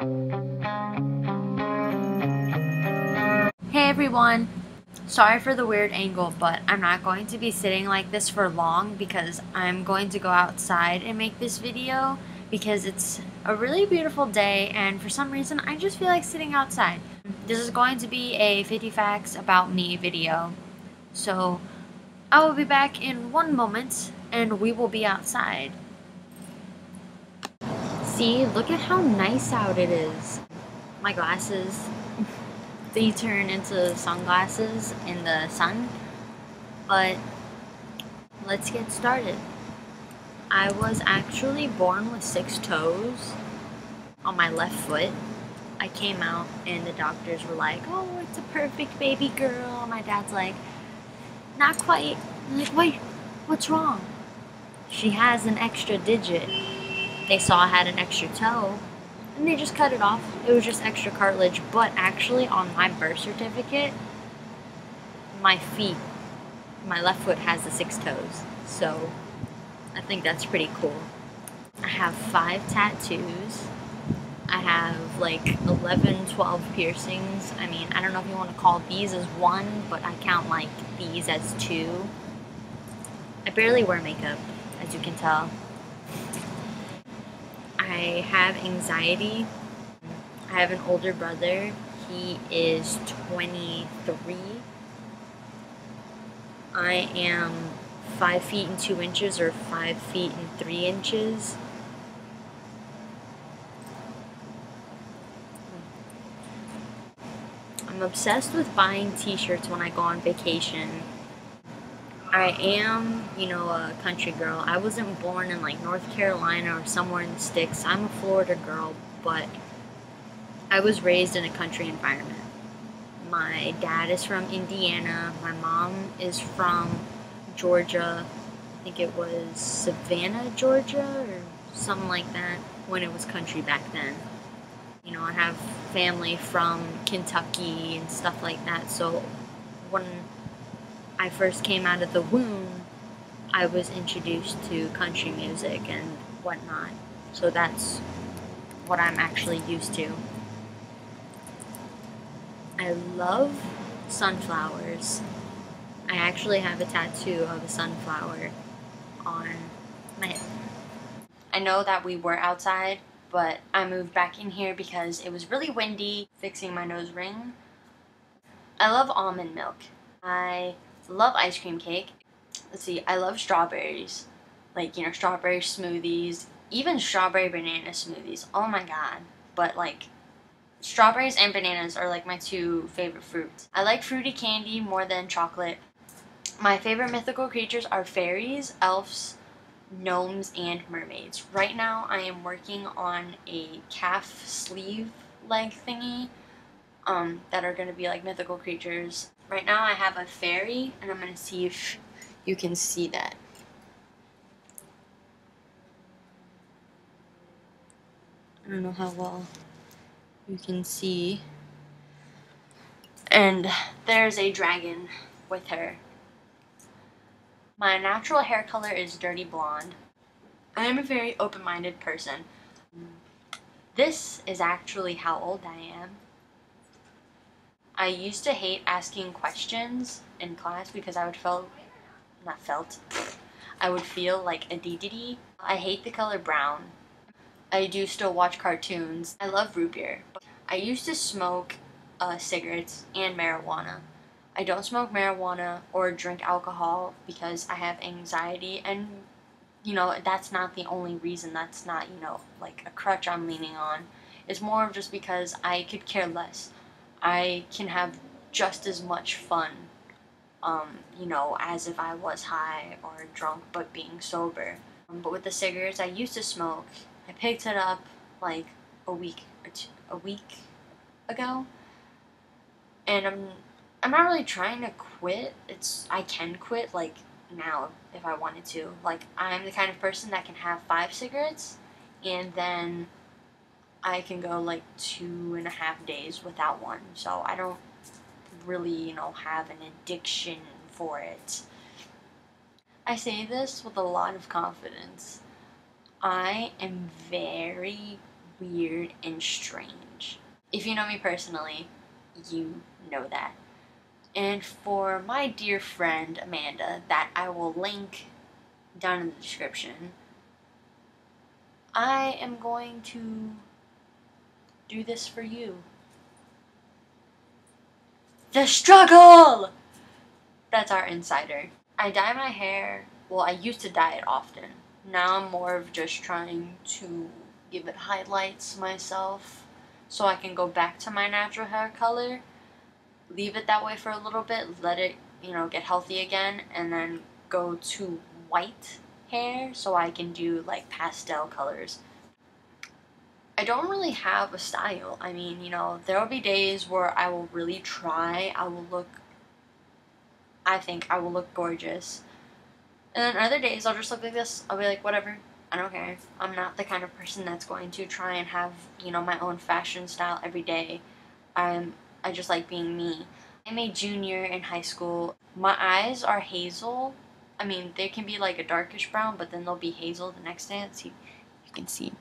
Hey everyone! Sorry for the weird angle, but I'm not going to be sitting like this for long because I'm going to go outside and make this video because it's a really beautiful day and for some reason I just feel like sitting outside. This is going to be a 50 facts about me video. So I will be back in one moment and we will be outside. See, look at how nice out it is. My glasses, they turn into sunglasses in the sun, but let's get started. I was actually born with 6 toes on my left foot. I came out and the doctors were like, oh, it's a perfect baby girl. My dad's like, not quite. I'm like, wait, what's wrong? She has an extra digit. They saw I had an extra toe and they just cut it off. It was just extra cartilage, but actually on my birth certificate, my feet, my left foot has the 6 toes. So I think that's pretty cool. I have 5 tattoos. I have like 11, 12 piercings. I mean, I don't know if you want to call these as 1, but I count like these as 2. I barely wear makeup, as you can tell. I have anxiety. I have an older brother. He is 23. I am 5 feet and 2 inches or 5 feet and 3 inches. I'm obsessed with buying t-shirts when I go on vacation. I am, a country girl. I wasn't born in like North Carolina or somewhere in the sticks. I'm a Florida girl, but I was raised in a country environment. My dad is from Indiana. My mom is from Georgia. I think it was Savannah, Georgia, or something like that, when it was country back then. I have family from Kentucky and stuff like that, so when I first came out of the womb, I was introduced to country music and whatnot, so that's what I'm actually used to. I love sunflowers. I actually have a tattoo of a sunflower on my hip. I know that we were outside, but I moved back in here because it was really windy, fixing my nose ring. I love almond milk. I love ice cream cake. Let's see, I love strawberries. Like, strawberry smoothies, even strawberry banana smoothies. Oh my god. But like, strawberries and bananas are like my 2 favorite fruits. I like fruity candy more than chocolate. My favorite mythical creatures are fairies, elves, gnomes, and mermaids. Right now I am working on a calf sleeve leg thingy that are going to be like mythical creatures. Right now I have a fairy and I'm going to see if you can see that. I don't know how well you can see. And there's a dragon with her. My natural hair color is dirty blonde. I am a very open-minded person. This is actually how old I am. I used to hate asking questions in class because I would I would feel like a DDD. I hate the color brown. I do still watch cartoons. I love root beer. I used to smoke cigarettes and marijuana. I don't smoke marijuana or drink alcohol because I have anxiety, and that's not the only reason. That's not, like a crutch I'm leaning on. It's more of just because I could care less. I can have just as much fun, as if I was high or drunk but being sober. But with the cigarettes, I used to smoke. I picked it up like a week ago, and I'm not really trying to quit. I can quit like now if I wanted to. Like, I'm the kind of person that can have 5 cigarettes and then I can go like 2.5 days without one. So I don't really, have an addiction for it. I say this with a lot of confidence. I am very weird and strange. If you know me personally, you know that. And for my dear friend Amanda, that I will link down in the description, I am going to do this for you. The struggle! That's our insider. I dye my hair. Well, I used to dye it often. Now I'm more of just trying to give it highlights myself so I can go back to my natural hair color, leave it that way for a little bit, let it, get healthy again, and then go to white hair so I can do like pastel colors. I don't really have a style. I mean, there will be days where I will really try. I think I will look gorgeous. And then other days I'll just look like this. I'll be like, whatever. I don't care. I'm not the kind of person that's going to try and have, my own fashion style every day. I just like being me. I'm a junior in high school. My eyes are hazel. I mean, they can be like a darkish brown, but then they'll be hazel the next day. Let's see. You can see.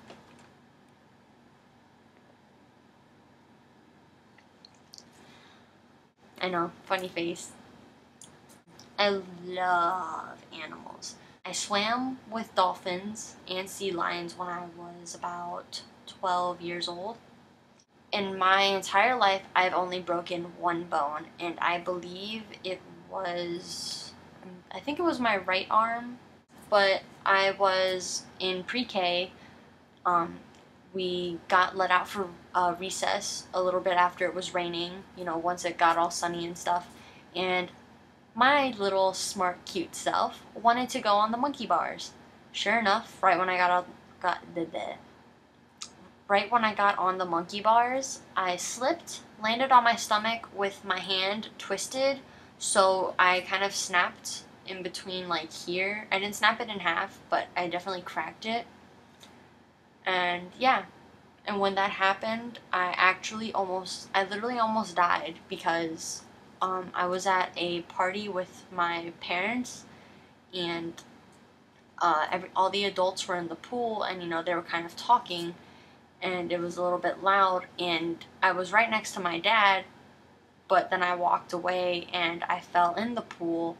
I know, funny face. I love animals. I swam with dolphins and sea lions when I was about 12 years old. In my entire life, I've only broken one bone, and I believe I think it was my right arm, but I was in pre-K. We got let out for recess a little bit after it was raining, once it got all sunny and stuff. And my little smart, cute self wanted to go on the monkey bars. Sure enough, right when I got on the monkey bars, I slipped, landed on my stomach with my hand twisted, so I kind of snapped in between, like, here. I didn't snap it in half, but I definitely cracked it. And yeah, and when that happened, I literally almost died because I was at a party with my parents, and all the adults were in the pool, and they were kind of talking, and it was a little bit loud, and I was right next to my dad, but then I walked away and I fell in the pool,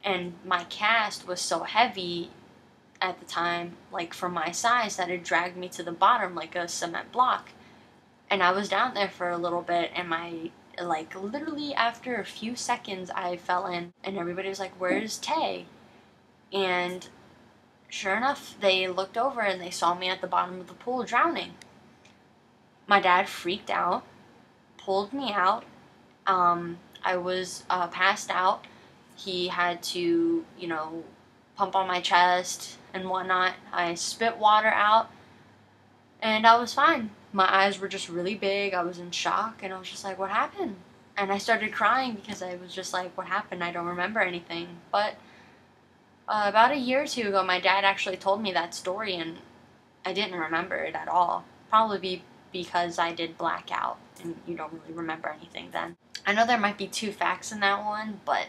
and my cast was so heavy at the time, like for my size, that it dragged me to the bottom like a cement block. And I was down there for a little bit, and literally after a few seconds I fell in, and everybody was like, "Where's Tay?" And sure enough, they looked over and they saw me at the bottom of the pool drowning. My dad freaked out, pulled me out. I was passed out. He had to, pump on my chest and whatnot. I spit water out, and I was fine. My eyes were just really big. I was in shock, and I was just like, what happened? And I started crying because I was just like, what happened? I don't remember anything. But about a year or two ago, my dad actually told me that story, and I didn't remember it at all. Probably because I did black out, and you don't really remember anything then. I know there might be 2 facts in that one, but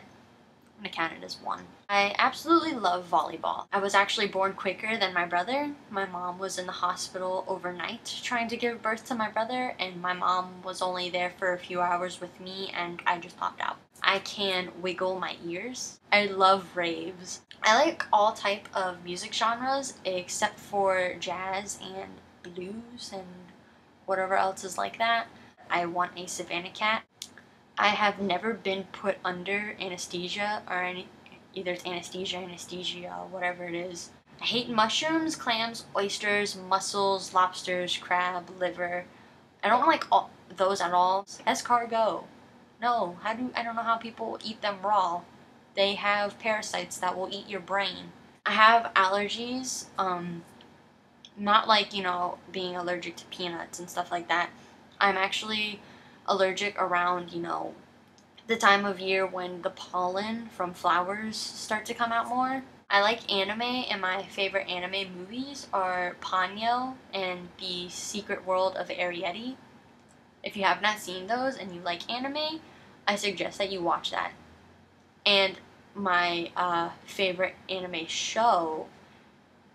I'm gonna count it as 1. I absolutely love volleyball. I was actually born quicker than my brother. My mom was in the hospital overnight trying to give birth to my brother, and my mom was only there for a few hours with me, and I just popped out. I can wiggle my ears. I love raves. I like all type of music genres except for jazz and blues and whatever else is like that. I want a Savannah cat. I have never been put under anesthesia or either it's anesthesia, whatever it is. I hate mushrooms, clams, oysters, mussels, lobsters, crab, liver. I don't like those at all. Escargot. No, I don't know how people eat them raw. They have parasites that will eat your brain. I have allergies, not like, being allergic to peanuts and stuff like that. I'm actually allergic around, the time of year when the pollen from flowers start to come out more. I like anime, and my favorite anime movies are Ponyo and The Secret World of Arrietty. If you have not seen those and you like anime, I suggest that you watch that. And my favorite anime show